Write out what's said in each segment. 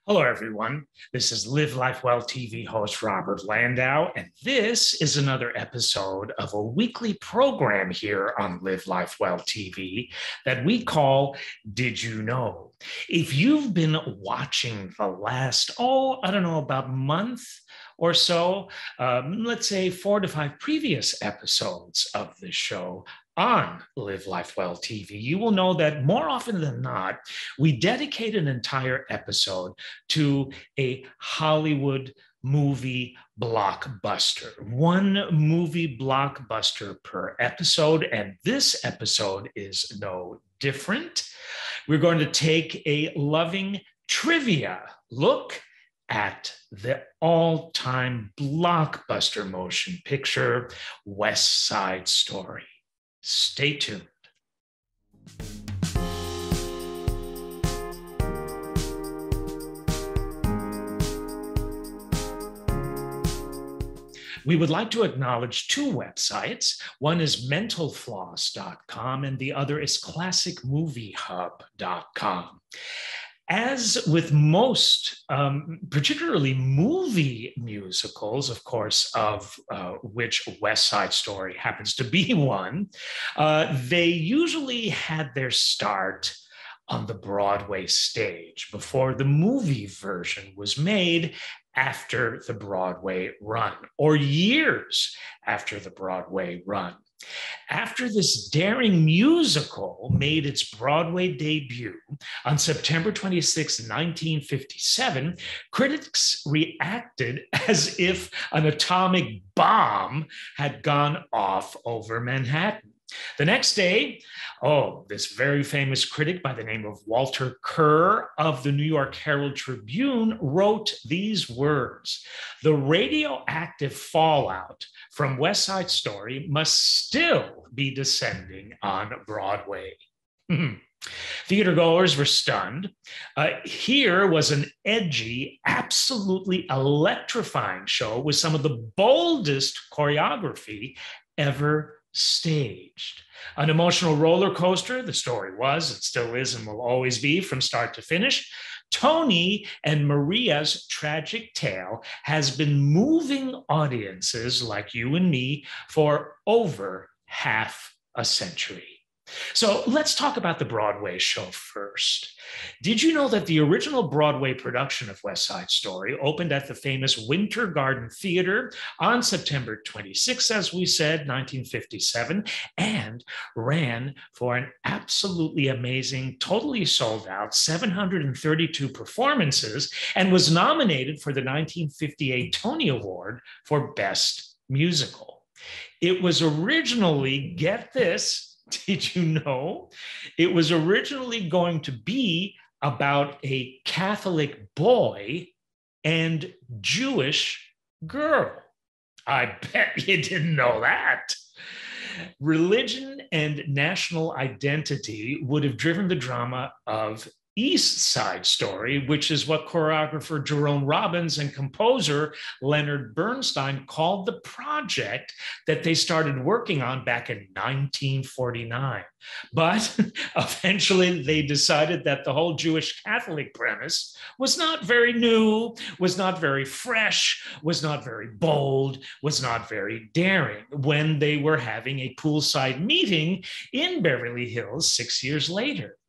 Hello, everyone. This is Live Life Well TV host Robert Landau, and this is another episode of a weekly program here on Live Life Well TV that we call Did You Know? If you've been watching the last, I don't know, about month or so, let's say 4 to 5 previous episodes of the show, on Live Life Well TV, you will know that more often than not, we dedicate an entire episode to a Hollywood movie blockbuster, one movie blockbuster per episode. And this episode is no different. We're going to take a loving trivia look at the all-time blockbuster motion picture, West Side Story. Stay tuned. We would like to acknowledge two websites. One is mentalfloss.com and the other is classicmoviehub.com. As with most, particularly movie musicals, of course, of which West Side Story happens to be one, they usually had their start on the Broadway stage before the movie version was made after the Broadway run, or years after the Broadway run. After this daring musical made its Broadway debut on September 26, 1957, critics reacted as if an atomic bomb had gone off over Manhattan. The next day, this very famous critic by the name of Walter Kerr of the New York Herald Tribune wrote these words: "The radioactive fallout from West Side Story must still be descending on Broadway." Theatergoers were stunned. Here was an edgy, absolutely electrifying show with some of the boldest choreography ever staged. An emotional roller coaster, the story was, it still is, and will always be from start to finish. Tony and Maria's tragic tale has been moving audiences like you and me for over half a century. So let's talk about the Broadway show first. Did you know that the original Broadway production of West Side Story opened at the famous Winter Garden Theater on September 26, as we said, 1957, and ran for an absolutely amazing, totally sold out 732 performances, and was nominated for the 1958 Tony Award for Best Musical. It was originally, get this, did you know? It was originally going to be about a Catholic boy and Jewish girl. I bet you didn't know that. Religion and national identity would have driven the drama of East Side Story, which is what choreographer Jerome Robbins and composer Leonard Bernstein called the project that they started working on back in 1949. But eventually they decided that the whole Jewish Catholic premise was not very new, was not very fresh, was not very bold, was not very daring when they were having a poolside meeting in Beverly Hills 6 years later.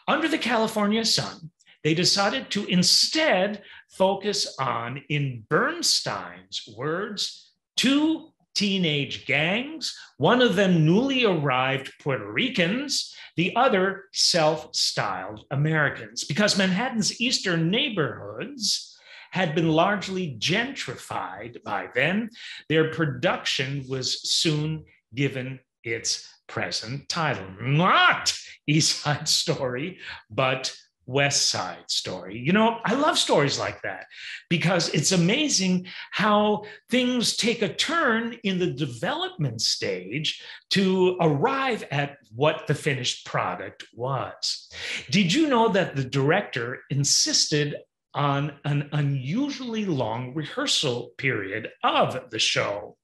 Under the California sun, they decided to instead focus on, in Bernstein's words, two teenage gangs, one of them newly arrived Puerto Ricans, the other self-styled Americans, because Manhattan's eastern neighborhoods had been largely gentrified by then. Their production was soon given its present title, not East Side Story, but West Side Story. You know, I love stories like that because it's amazing how things take a turn in the development stage to arrive at what the finished product was. Did you know that the director insisted on an unusually long rehearsal period of the show.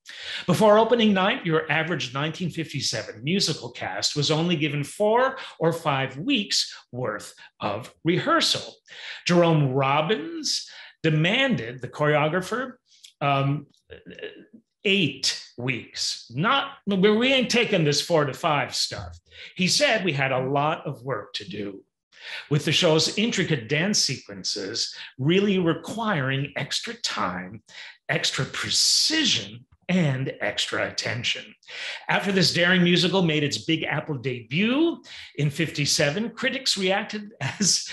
Before opening night, your average 1957 musical cast was only given 4 or 5 weeks worth of rehearsal. Jerome Robbins demanded the choreographer um, 8 weeks. We ain't taking this 4 to 5 stuff. He said we had a lot of work to do, with the show's intricate dance sequences really requiring extra time, extra precision, and extra attention. After this daring musical made its Big Apple debut in 57, critics reacted as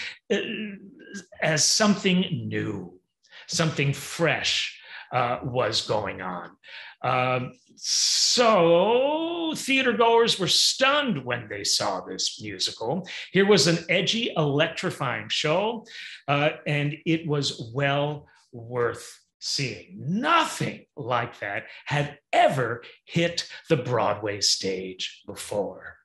something new, something fresh was going on. So theater goers were stunned when they saw this musical. Here was an edgy, electrifying show, and it was well worth seeing. Nothing like that had ever hit the Broadway stage before.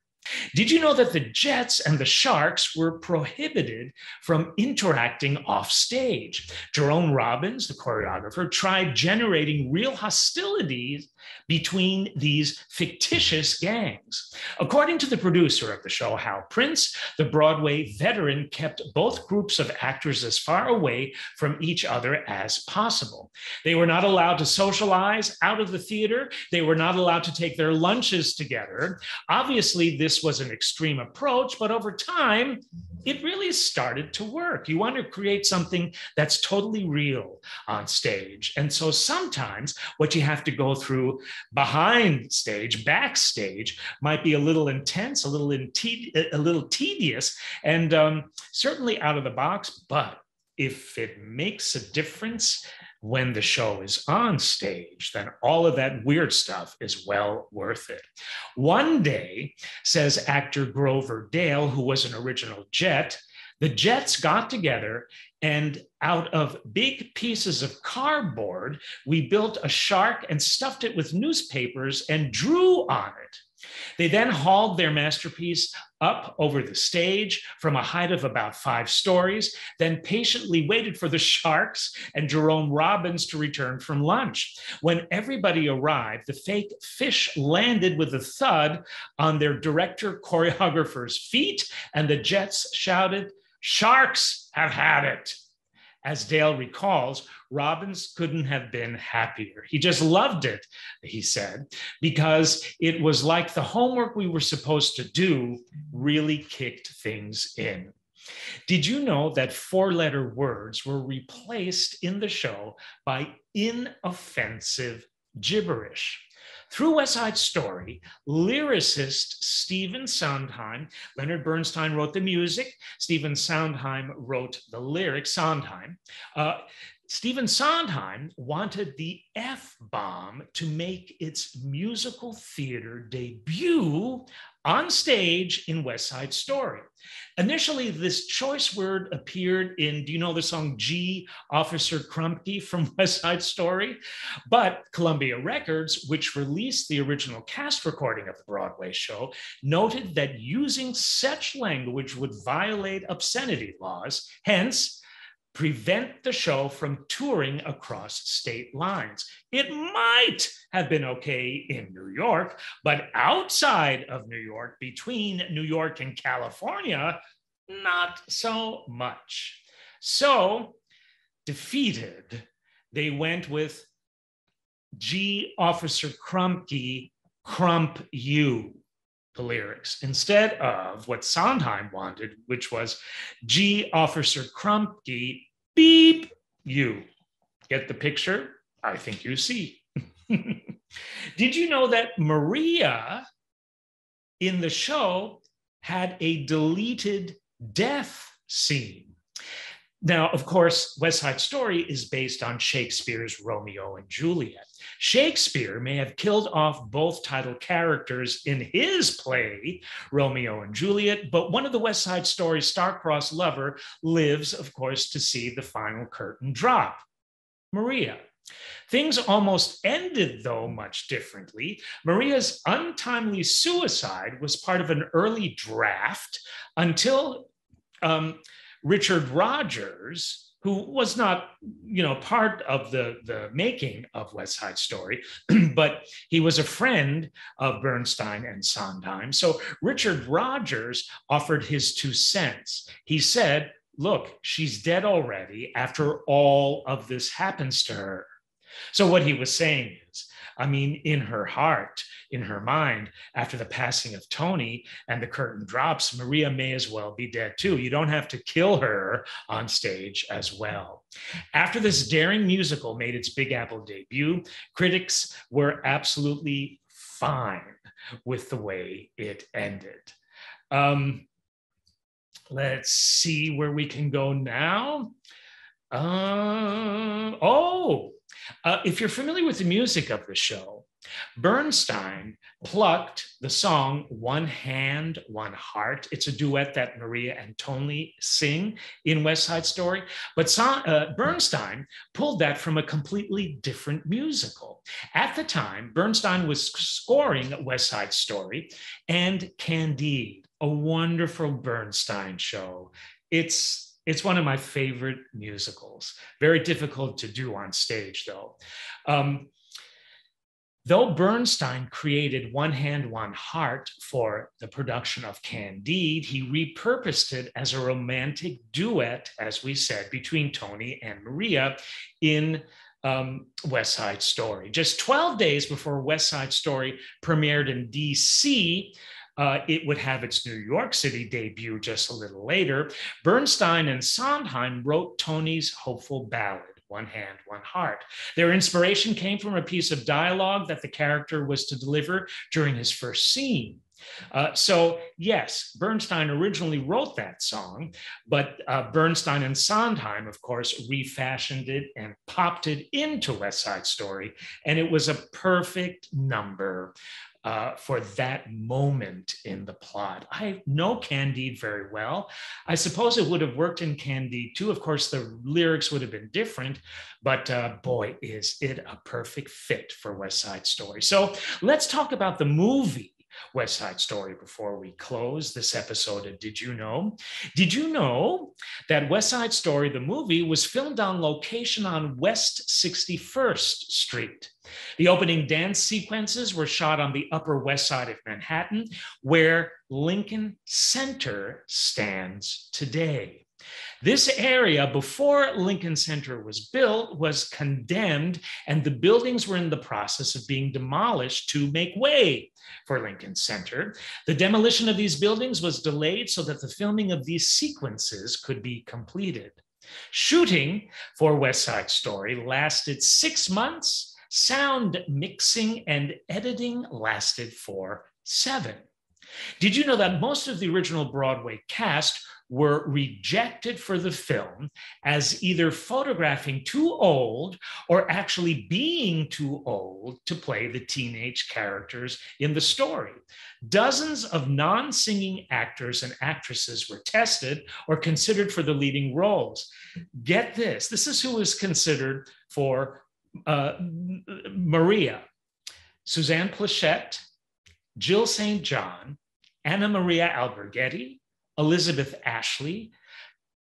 Did you know that the Jets and the Sharks were prohibited from interacting off stage? Jerome Robbins, the choreographer, tried generating real hostilities between these fictitious gangs. According to the producer of the show, Hal Prince, the Broadway veteran kept both groups of actors as far away from each other as possible. They were not allowed to socialize out of the theater. They were not allowed to take their lunches together. Obviously, this was an extreme approach, but over time, it really started to work. You want to create something that's totally real on stage. And so sometimes what you have to go through behind stage, backstage, might be a little intense, a little tedious, and certainly out of the box. But if it makes a difference when the show is on stage, then all of that weird stuff is well worth it. One day, says actor Grover Dale, who was an original Jet, the Jets got together and out of big pieces of cardboard, we built a shark and stuffed it with newspapers and drew on it. They then hauled their masterpiece up over the stage from a height of about 5 stories, then patiently waited for the Sharks and Jerome Robbins to return from lunch. When everybody arrived, the fake fish landed with a thud on their director choreographer's feet, and the Jets shouted, "Sharks have had it." As Dale recalls, Robbins couldn't have been happier. He just loved it, he said, because it was like the homework we were supposed to do really kicked things in. Did you know that 4-letter words were replaced in the show by inoffensive gibberish? Through West Side Story, lyricist Stephen Sondheim, Leonard Bernstein wrote the music, Stephen Sondheim wrote the lyrics, Stephen Sondheim wanted the F-bomb to make its musical theater debut on stage in West Side Story. Initially, this choice word appeared in, do you know the song G, Officer Crumpkey from West Side Story? But Columbia Records, which released the original cast recording of the Broadway show, noted that using such language would violate obscenity laws, hence prevent the show from touring across state lines. It might have been okay in New York, but outside of New York, between New York and California, not so much. So, defeated, they went with G, Officer Crumpkey, crump you, the lyrics, instead of what Sondheim wanted, which was G, Officer Crumpkey, beep you. Get the picture? I think you see. Did you know that Maria in the show had a deleted death scene? Now, of course, West Side Story is based on Shakespeare's Romeo and Juliet. Shakespeare may have killed off both title characters in his play, Romeo and Juliet, but one of the West Side Story's star-crossed lover lives, of course, to see the final curtain drop, Maria. Things almost ended, though, much differently. Maria's untimely suicide was part of an early draft until Richard Rodgers who was not, part of the making of West Side Story, but he was a friend of Bernstein and Sondheim. So Richard Rodgers offered his 2 cents. He said, look, she's dead already after all of this happens to her. So what he was saying is, I mean, in her heart, in her mind, after the passing of Tony and the curtain drops, Maria may as well be dead too. You don't have to kill her on stage as well. After this daring musical made its Big Apple debut, critics were absolutely fine with the way it ended. Let's see where we can go now. If you're familiar with the music of the show, Bernstein plucked the song One Hand, One Heart. It's a duet that Maria and Tony sing in West Side Story. But Bernstein pulled that from a completely different musical. At the time, Bernstein was scoring West Side Story and Candide, a wonderful Bernstein show. It's one of my favorite musicals. Very difficult to do on stage, though. Though Bernstein created One Hand, One Heart for the production of Candide, he repurposed it as a romantic duet, as we said, between Tony and Maria in West Side Story. Just 12 days before West Side Story premiered in DC, it would have its New York City debut just a little later. Bernstein and Sondheim wrote Tony's hopeful ballad, One Hand, One Heart. Their inspiration came from a piece of dialogue that the character was to deliver during his first scene. So yes, Bernstein originally wrote that song, but Bernstein and Sondheim, of course, refashioned it and popped it into West Side Story, and it was a perfect number for that moment in the plot. I know Candide very well. I suppose it would have worked in Candide too. Of course, the lyrics would have been different, but boy, is it a perfect fit for West Side Story. So let's talk about the movie West Side Story before we close this episode of Did You Know? Did you know that West Side Story, the movie, was filmed on location on West 61st Street? The opening dance sequences were shot on the Upper West Side of Manhattan, where Lincoln Center stands today. This area, before Lincoln Center was built, was condemned, and the buildings were in the process of being demolished to make way for Lincoln Center. The demolition of these buildings was delayed so that the filming of these sequences could be completed. Shooting for West Side Story lasted 6 months. Sound mixing and editing lasted for 7. Did you know that most of the original Broadway cast were rejected for the film as either photographing too old or actually being too old to play the teenage characters in the story? Dozens of non-singing actors and actresses were tested or considered for the leading roles. Get this, this is who was considered for Maria: Suzanne Plachette, Jill St. John, Anna Maria Alberghetti, Elizabeth Ashley,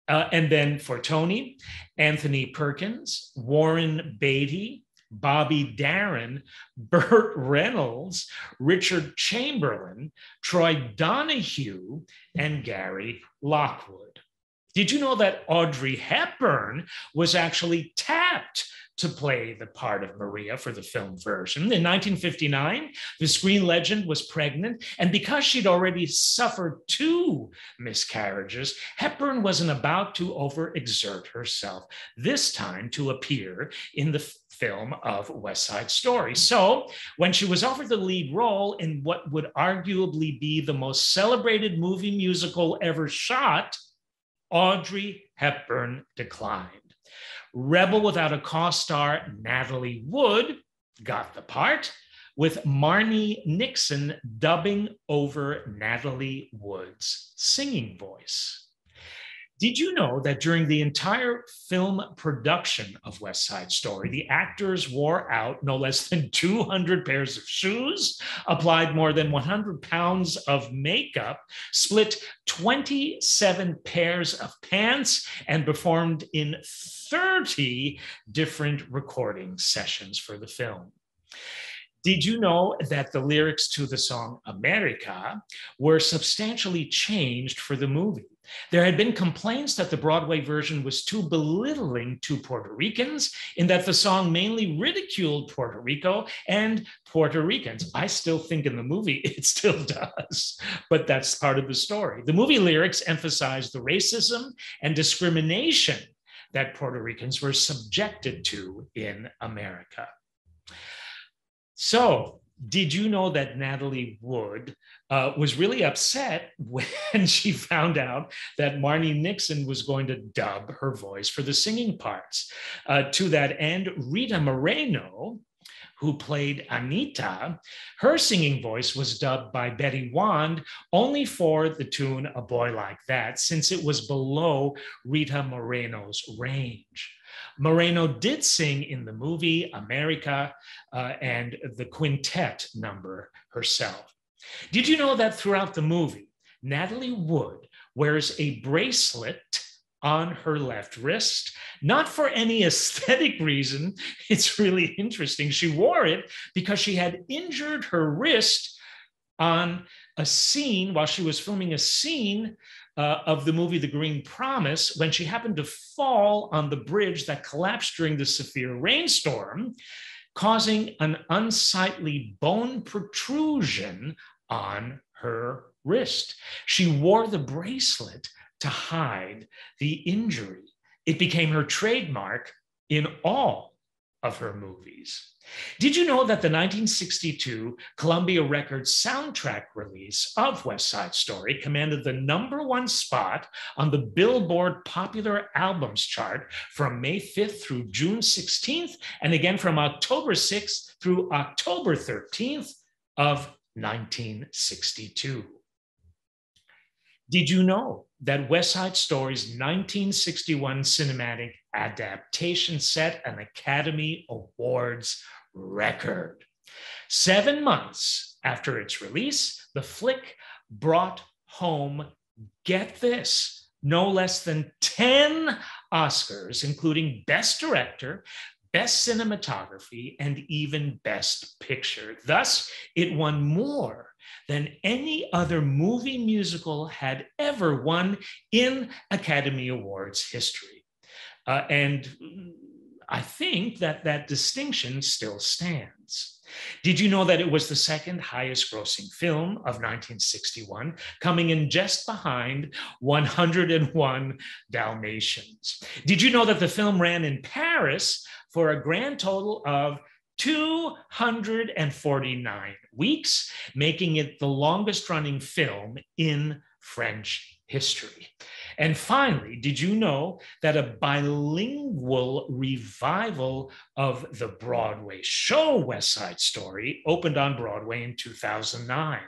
and then for Tony, Anthony Perkins, Warren Beatty, Bobby Darin, Burt Reynolds, Richard Chamberlain, Troy Donahue, and Gary Lockwood. Did you know that Audrey Hepburn was actually tapped to play the part of Maria for the film version? In 1959, the screen legend was pregnant, and because she'd already suffered 2 miscarriages, Hepburn wasn't about to overexert herself, this time to appear in the film of West Side Story. So when she was offered the lead role in what would arguably be the most celebrated movie musical ever shot, Audrey Hepburn declined. Rebel Without a Co-Star Natalie Wood got the part, with Marnie Nixon dubbing over Natalie Wood's singing voice. Did you know that during the entire film production of West Side Story, the actors wore out no less than 200 pairs of shoes, applied more than 100 pounds of makeup, split 27 pairs of pants, and performed in 30 different recording sessions for the film? Did you know that the lyrics to the song America were substantially changed for the movie? There had been complaints that the Broadway version was too belittling to Puerto Ricans, in that the song mainly ridiculed Puerto Rico and Puerto Ricans. I still think in the movie it still does, but that's part of the story. The movie lyrics emphasize the racism and discrimination that Puerto Ricans were subjected to in America. So, did you know that Natalie Wood was really upset when she found out that Marni Nixon was going to dub her voice for the singing parts? To that end, Rita Moreno, who played Anita, her singing voice was dubbed by Betty Wand only for the tune A Boy Like That, since it was below Rita Moreno's range. Moreno did sing in the movie America and the quintet number herself. Did you know that throughout the movie, Natalie Wood wears a bracelet on her left wrist, not for any aesthetic reason? It's really interesting. She wore it because she had injured her wrist on a scene while she was filming a scene of the movie The Green Promise, when she happened to fall on the bridge that collapsed during the severe rainstorm, causing an unsightly bone protrusion on her wrist. She wore the bracelet to hide the injury. It became her trademark in all of her movies. Did you know that the 1962 Columbia Records soundtrack release of West Side Story commanded the #1 spot on the Billboard Popular Albums chart from May 5th through June 16th, and again from October 6th through October 13th of 1962? Did you know that West Side Story's 1961 cinematic adaptation set an Academy Awards record? 7 months after its release, the flick brought home, get this, no less than 10 Oscars, including Best Director, Best Cinematography, and even Best Picture. Thus, it won more than any other movie musical had ever won in Academy Awards history. And I think that that distinction still stands. Did you know that it was the second highest grossing film of 1961, coming in just behind 101 Dalmatians? Did you know that the film ran in Paris for a grand total of 249 weeks, making it the longest running film in French history? And finally, did you know that a bilingual revival of the Broadway show West Side Story opened on Broadway in 2009?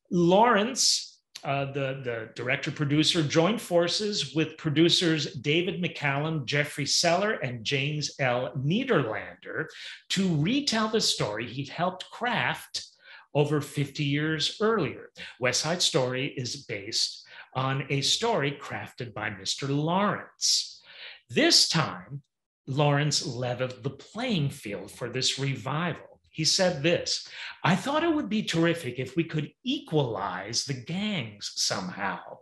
Lawrence, the director-producer, joined forces with producers David McCallum, Jeffrey Seller, and James L. Niederlander to retell the story he'd helped craft over 50 years earlier. West Side Story is based on a story crafted by Mr. Lawrence. This time, Lawrence leveled the playing field for this revival. He said this: "I thought it would be terrific if we could equalize the gangs somehow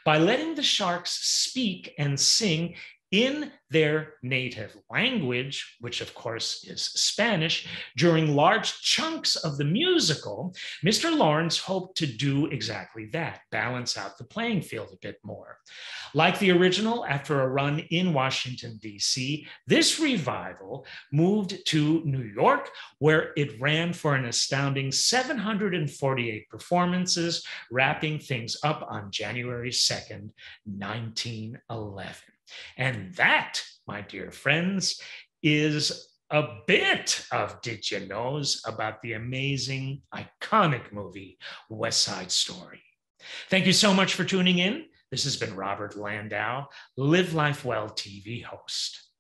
by letting the sharks speak and sing in their native language, which of course is Spanish, during large chunks of the musical." Mr. Lawrence hoped to do exactly that, balance out the playing field a bit more. Like the original, after a run in Washington, D.C., this revival moved to New York, where it ran for an astounding 748 performances, wrapping things up on January 2nd, 1911. And that, my dear friends, is a bit of Did You Knows about the amazing, iconic movie, West Side Story. Thank you so much for tuning in. This has been Robert Landau, Live Life Well TV host.